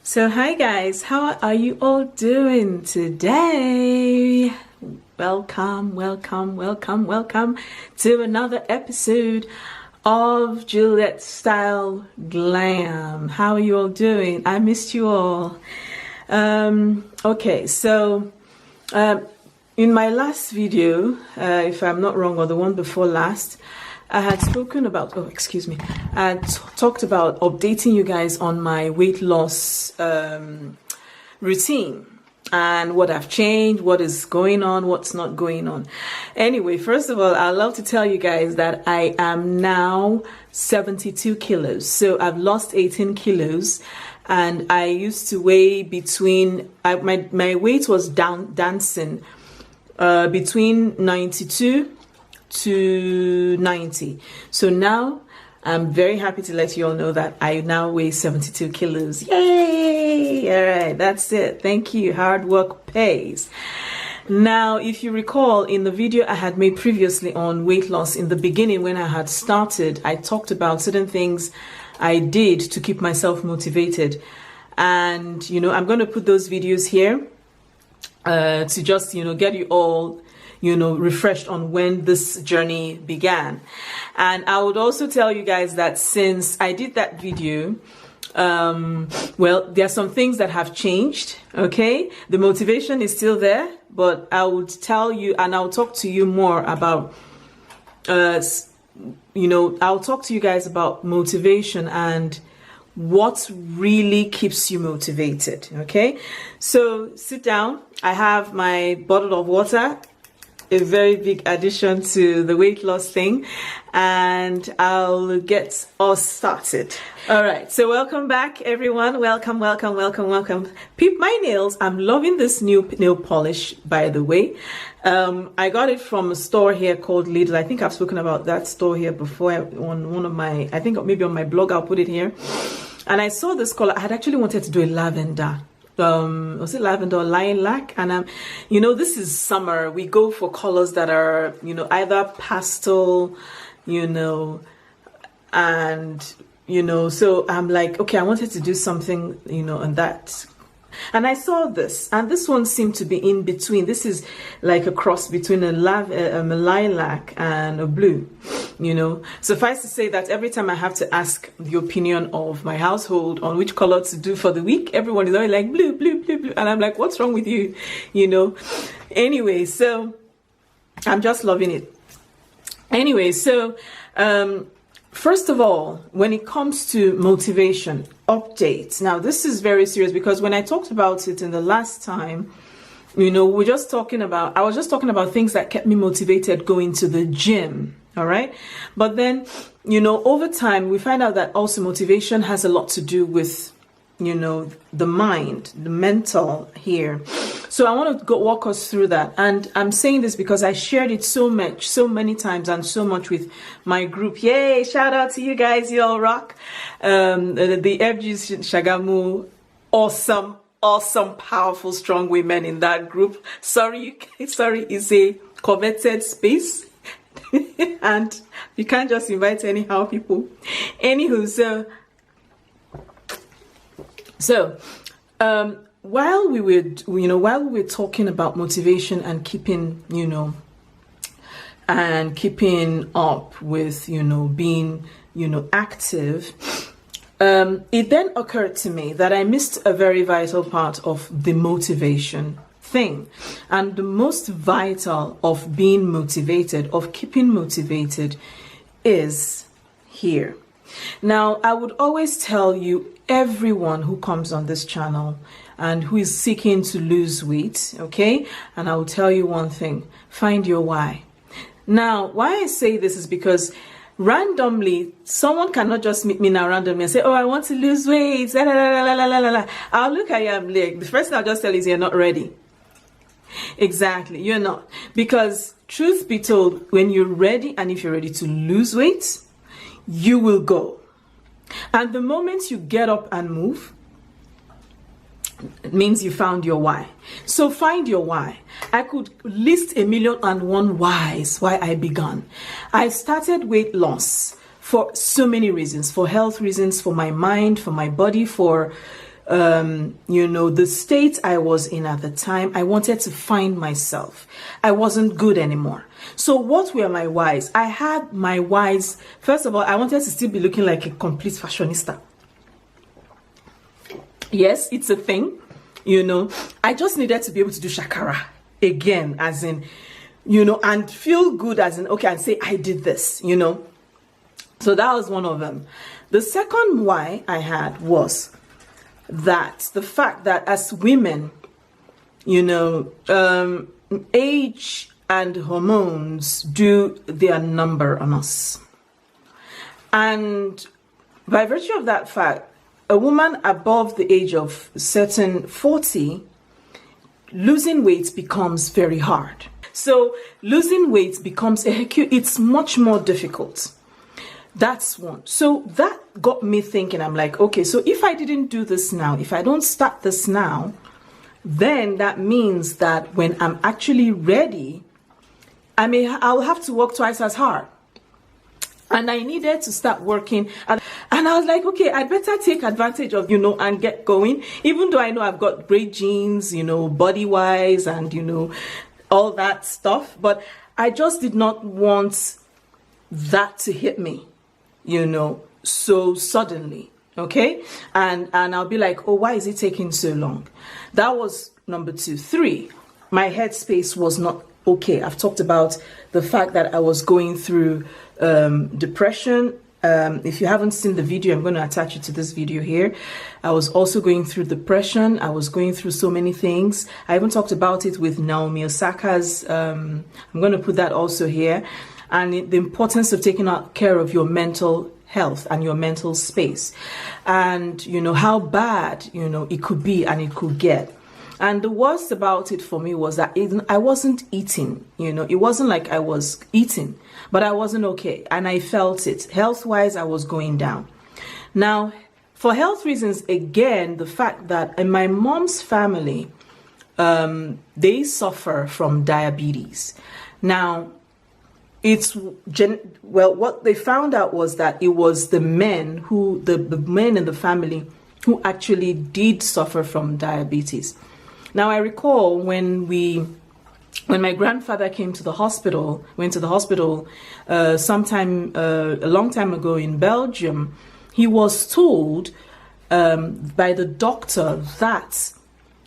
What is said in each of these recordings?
So hi guys, how are you all doing today? Welcome to another episode of Juliet Style Glam. How are you all doing? I missed you all. Okay, so in my last video, if I'm not wrong, or the one before last, I had spoken about, I had talked about updating you guys on my weight loss routine and what I've changed, what is going on, what's not going on. Anyway, first of all, I'd love to tell you guys that I am now 72 kilos. So I've lost 18 kilos and I used to weigh between, my weight was dancing between 92 to 90. So now I'm very happy to let you all know that I now weigh 72 kilos. Yay! All right, that's it. Thank you. Hard work pays. Now, if you recall, in the video I had made previously on weight loss, in the beginning when I had started, I talked about certain things I did to keep myself motivated. And, I'm going to put those videos here to just, get you all refreshed on when this journey began. And I would also tell you guys that since I did that video, well, there are some things that have changed, okay? The motivation is still there, but I would tell you, and I'll talk to you more about, I'll talk to you guys about motivation and what really keeps you motivated, okay? So sit down. I have my bottle of water, a very big addition to the weight loss thing, and I'll get us started. All right, so welcome back everyone. Welcome. Peep my nails. I'm loving this new nail polish, by the way. I got it from a store here called Lidl. I think I've spoken about that store here before on one of my, I think maybe on my blog I'll put it here. And I saw this color. I had actually wanted to do a lavender. Was it lavender or lilac? And this is summer. We go for colors that are either pastel, and so I'm like, okay, I wanted to do something on that. And I saw this, and this one seemed to be in between. This is like a cross between a lilac and a blue. Suffice to say that every time I have to ask the opinion of my household on which color to do for the week, everyone is always like blue, and I'm like, what's wrong with you? Anyway, so I'm just loving it. Anyway, so first of all, when it comes to motivation updates, now this is very serious because when I talked about it in the last time, I was just talking about things that kept me motivated going to the gym. All right. But then, over time, we find out that also motivation has a lot to do with, the mind, the mental here. So I want to walk us through that. And I'm saying this because I shared it so many times and so much with my group. Yay. Shout out to you guys. You all rock. The FG's Shagamu. Awesome, powerful, strong women in that group. Sorry, it's a coveted space. And you can't just invite anyhow people. Anywho, so while we were talking about motivation and keeping up with being active, it then occurred to me that I missed a very vital part of the motivation thing. And the most vital of being motivated, of keeping motivated, is here. Now, I would always tell you, everyone who comes on this channel and who is seeking to lose weight, okay? And I will tell you one thing, find your why. Now, why I say this is because randomly, someone cannot just meet me now randomly and say, oh, I want to lose weight. La, la, la, la, la, la, la. I'll look at you, I'm like, the first thing I'll just tell you is you're not ready. Exactly, you're not. Because truth be told, when you're ready and if you're ready to lose weight, you will go. And the moment you get up and move, it means you found your why. So find your why. I could list 1,000,001 whys why I began. I started weight loss for so many reasons, for health reasons, for my mind, for my body, for you know, the state I was in at the time. I wanted to find myself. I wasn't good anymore. So what were my whys? I had my whys. First of all, I wanted to still be looking like a complete fashionista. Yes, it's a thing, you know. I just needed to be able to do shakara again, as in, you know, and feel good, as in, okay, and say, I did this, you know. So that was one of them. The second why I had was that the fact that as women, you know, age and hormones do their number on us. And by virtue of that fact, a woman above the age of certain 40, losing weight becomes very hard. So losing weight becomes it's much more difficult. That's one. So that got me thinking. I'm like, okay, so if I didn't do this now, if I don't start this now, then that means that when I'm actually ready, I'll have to work twice as hard. And I needed to start working. And I was like, okay, I better take advantage of, you know, and get going. Even though I know I've got great genes, you know, body-wise and, you know, all that stuff. But I just did not want that to hit me, you know, so suddenly. Okay. And I'll be like, oh, why is it taking so long? That was number 2. 3, my headspace was not okay. I've talked about the fact that I was going through depression. If you haven't seen the video, I'm going to attach it to this video here. I was also going through depression. I was going through so many things. I even talked about it with Naomi Osaka's, I'm going to put that also here. And the importance of taking care of your mental health and your mental space. And, you know, how bad, you know, it could be and it could get. And the worst about it for me was that I wasn't eating, you know, it wasn't like I was eating, but I wasn't okay. And I felt it. Health-wise, I was going down. Now, for health reasons, again, the fact that in my mom's family, they suffer from diabetes. Now, what they found out was that it was the men the men in the family who actually did suffer from diabetes. Now, I recall when my grandfather went to the hospital sometime a long time ago in Belgium, he was told by the doctor that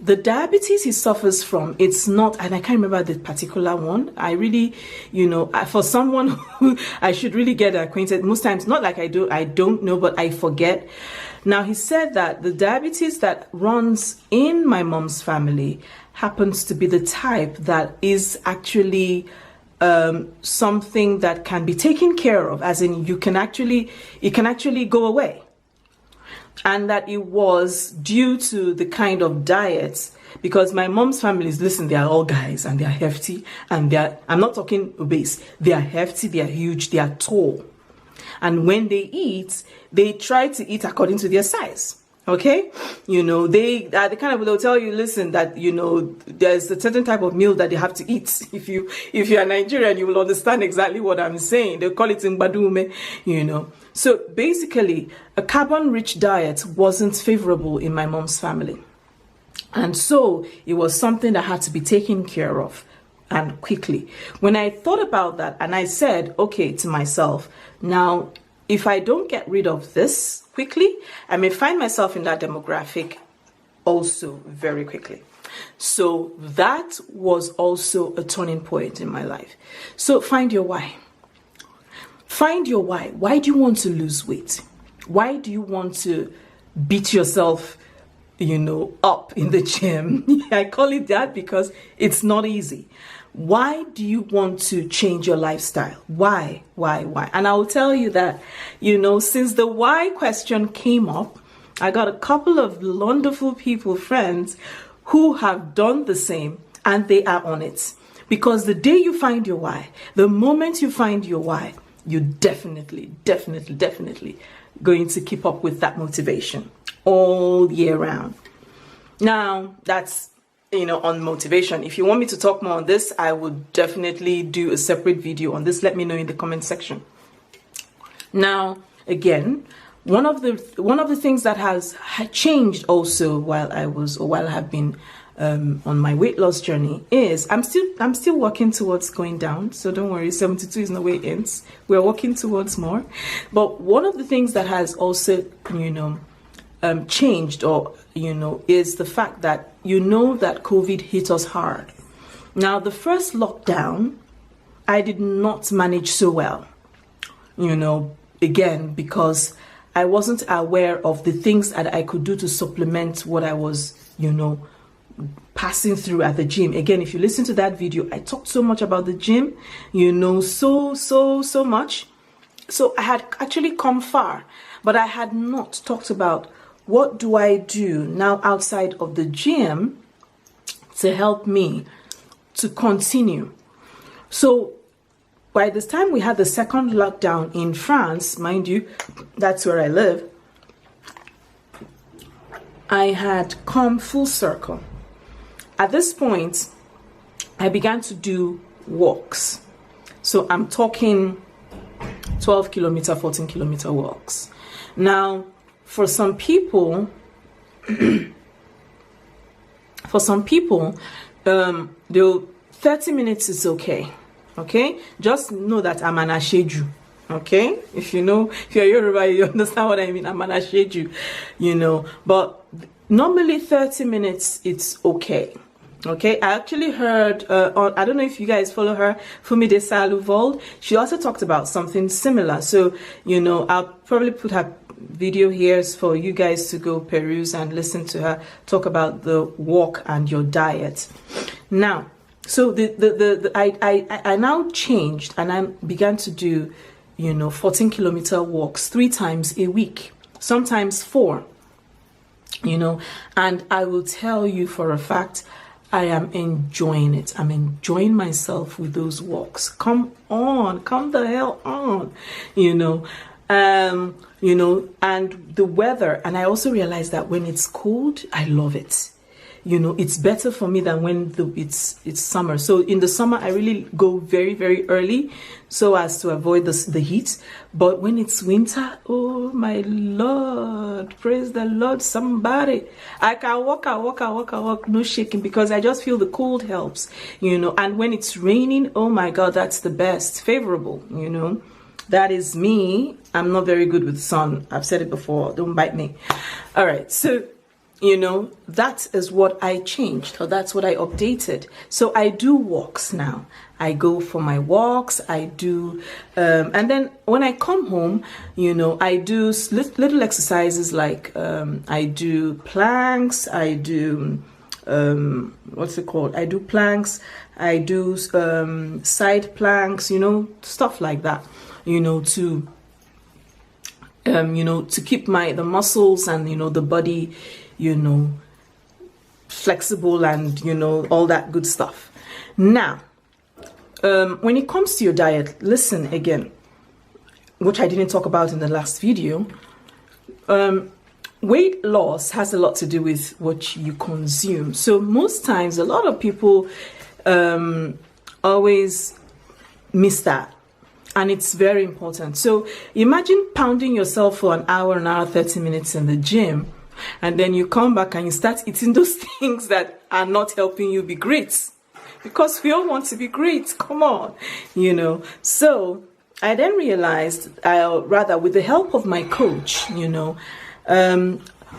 the diabetes he suffers from, it's not, and I can't remember the particular one. I really, you know, for someone who I should really get acquainted, most times, not like I don't know, but I forget. Now, he said that the diabetes that runs in my mom's family happens to be the type that is actually something that can be taken care of, as in it can actually go away. And that it was due to the kind of diets, because my mom's family is, listen, they are all guys and they are hefty and I'm not talking obese, they are hefty, they are huge, they are tall. And when they eat, they try to eat according to their size. Okay, you know, they are the kind of, they'll tell you, listen, that, you know, there's a certain type of meal that they have to eat. If you're Nigerian, you will understand exactly what I'm saying. They call it ngbadume, you know. So basically, a carbon-rich diet wasn't favorable in my mom's family. And so it was something that had to be taken care of, and quickly. When I thought about that, and I said, okay, to myself, now, if I don't get rid of this quickly, I may find myself in that demographic also very quickly. So that was also a turning point in my life. So find your why. Find your why. Why do you want to lose weight? Why do you want to beat yourself, you know, up in the gym? I call it that because it's not easy. Why do you want to change your lifestyle? Why? And I will tell you that, you know, since the why question came up, I got a couple of wonderful people, friends, who have done the same, and they are on it. Because the day you find your why, the moment you find your why, you're definitely going to keep up with that motivation all year round. Now, that's, you know, on motivation. If you want me to talk more on this, I would definitely do a separate video on this. Let me know in the comment section. Now, again, one of the things that has changed also while I have been on my weight loss journey is I'm still working towards going down. So don't worry, 72 is no way ends. We're working towards more. But one of the things that has also, changed, or is the fact that that COVID hit us hard. Now, the first lockdown, I did not manage so well. Again, because I wasn't aware of the things that I could do to supplement what I was, passing through at the gym. Again, if you listen to that video, I talked so much about the gym, so much. So I had actually come far, but I had not talked about what do I do now outside of the gym to help me to continue. So by this time we had the second lockdown in France, mind you, that's where I live, I had come full circle. At this point, I began to do walks. So I'm talking 12 kilometer, 14 kilometer walks. Now, for some people, they'll 30 minutes is okay. Okay? Just know that I'm an asheju. Okay? If you're Yoruba, you understand what I mean. I'm an asheju, But normally 30 minutes, it's okay. Okay, I actually heard, I don't know if you guys follow her, Fumi de Saluvold. She also talked about something similar. So, I'll probably put her video here for you guys to go peruse and listen to her talk about the walk and your diet. Now, so I now changed and I began to do, 14 kilometer walks 3 times a week, sometimes 4, and I will tell you for a fact, I am enjoying it. I'm enjoying myself with those walks. Come the hell on, and the weather. And I also realized that when it's cold, I love it. It's better for me than when it's summer. So in the summer, I really go very, very early so as to avoid the heat. But when it's winter, oh my Lord, praise the Lord, somebody. I can walk, no shaking, because I just feel the cold helps, and when it's raining, oh my God, that's the best, favorable, That is me. I'm not very good with sun. I've said it before, don't bite me. All right, so that is what I changed, or that's what I updated. So I do walks now. I go for my walks. I do, and then when I come home, I do little exercises like I do planks. I do what's it called? I do planks. I do side planks. Stuff like that. To keep the muscles and the body, flexible and all that good stuff. Now, when it comes to your diet, listen again, which I didn't talk about in the last video. Weight loss has a lot to do with what you consume. So most times, a lot of people always miss that. And it's very important. So imagine pounding yourself for an hour, 30 minutes in the gym, and then you come back and you start eating those things that are not helping you be great. Because we all want to be great. Come on, So I then realized, rather with the help of my coach,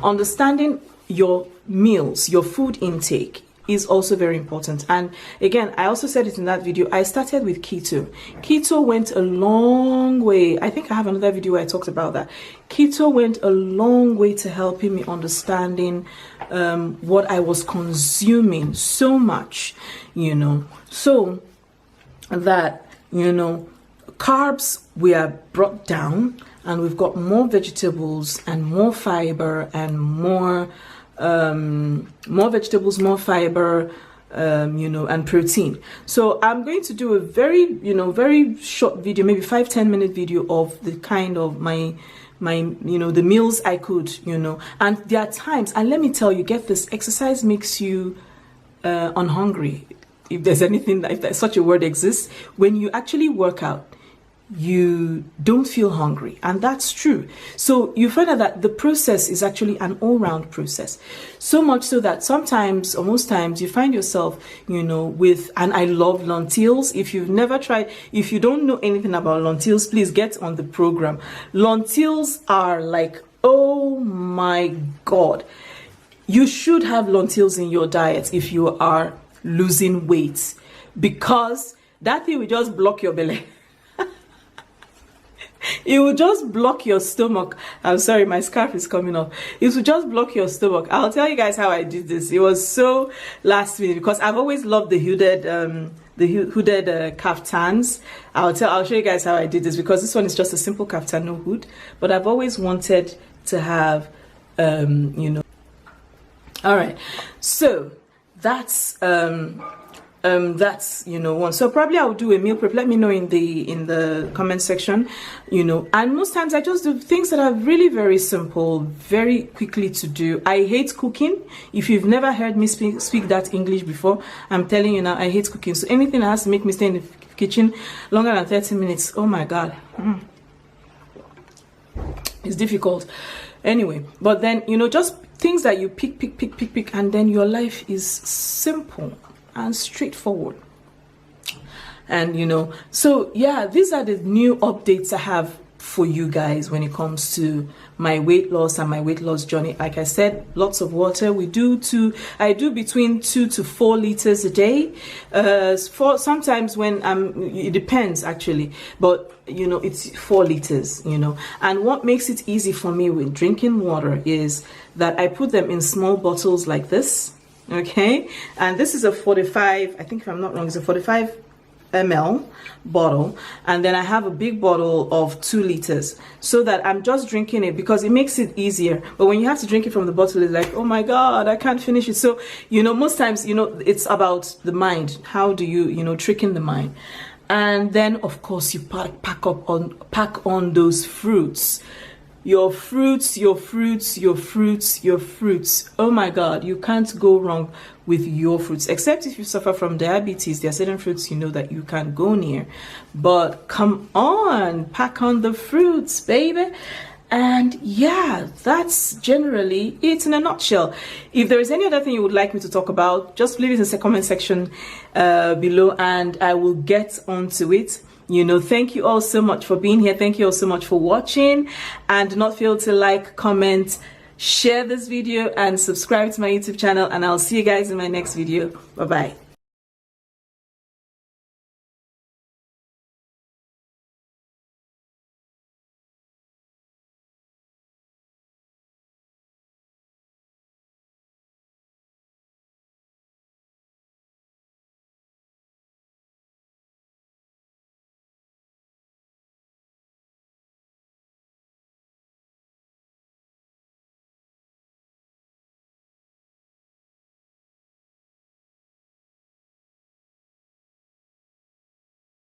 understanding your meals, your food intake is also very important. And again, I also said it in that video, I started with keto. Keto went a long way. I think I have another video where I talked about that. Keto went a long way to helping me understanding what I was consuming so much, so that, carbs were brought down and we've got more vegetables and more fiber and more vegetables, more fiber, and protein. So I'm going to do a very, very short video, maybe 5-10 minute video of the kind of my the meals I could, and there are times, and let me tell you, get this, exercise makes you unhungry. If there's anything, if such a word exists, when you actually work out, you don't feel hungry, and that's true. So you find out that the process is actually an all-round process, so much so that sometimes, or most times, you find yourself, you know, with, and I love lentils. If you've never tried, if you don't know anything about lentils, please get on the program. Lentils are like, oh my God, you should have lentils in your diet if you are losing weight, because that thing will just block your belly. It will just block your stomach. I'm sorry, my scarf is coming off. It will just block your stomach. I'll tell you guys how I did this. It was so last minute, because I've always loved the hooded kaftans. I'll show you guys how I did this, because this one is just a simple kaftan, no hood. But I've always wanted to have, you know. All right, so that's you know, one. So probably I'll do a meal prep. Let me know in the comment section, you know. And most times I just do things that are really very simple, very quickly to do. I hate cooking. If you've never heard me speak that English before, I'm telling you now, I hate cooking. So anything that has to make me stay in the kitchen longer than 30 minutes, oh my God, it's difficult. Anyway, but then, you know, just things that you pick, and then your life is simple and straightforward. And you know, so yeah, these are the new updates I have for you guys when it comes to my weight loss and my weight loss journey. Like I said, lots of water. I do between 2 to 4 liters a day. For sometimes when it depends actually, but you know, it's 4 liters, you know. And what makes it easy for me with drinking water is that I put them in small bottles like this. Okay, and this is a 45, I think if I'm not wrong, it's a 45 ml bottle, and then I have a big bottle of 2 liters, so that I'm just drinking it, because it makes it easier. But when you have to drink it from the bottle, it's like, oh my God, I can't finish it. So you know, most times, you know, it's about the mind. How do you, you know, trick in the mind? And then of course you pack on those fruits. Your fruits. Oh my God, you can't go wrong with your fruits, except if you suffer from diabetes. There are certain fruits, you know, that you can't go near. But come on, pack on the fruits, baby. And yeah, that's generally it in a nutshell. If there is any other thing you would like me to talk about, just leave it in the comment section below, and I will get onto it. You know, thank you all so much for being here. Thank you all so much for watching, and do not fail to like, comment, share this video, and subscribe to my YouTube channel, and I'll see you guys in my next video. Bye bye.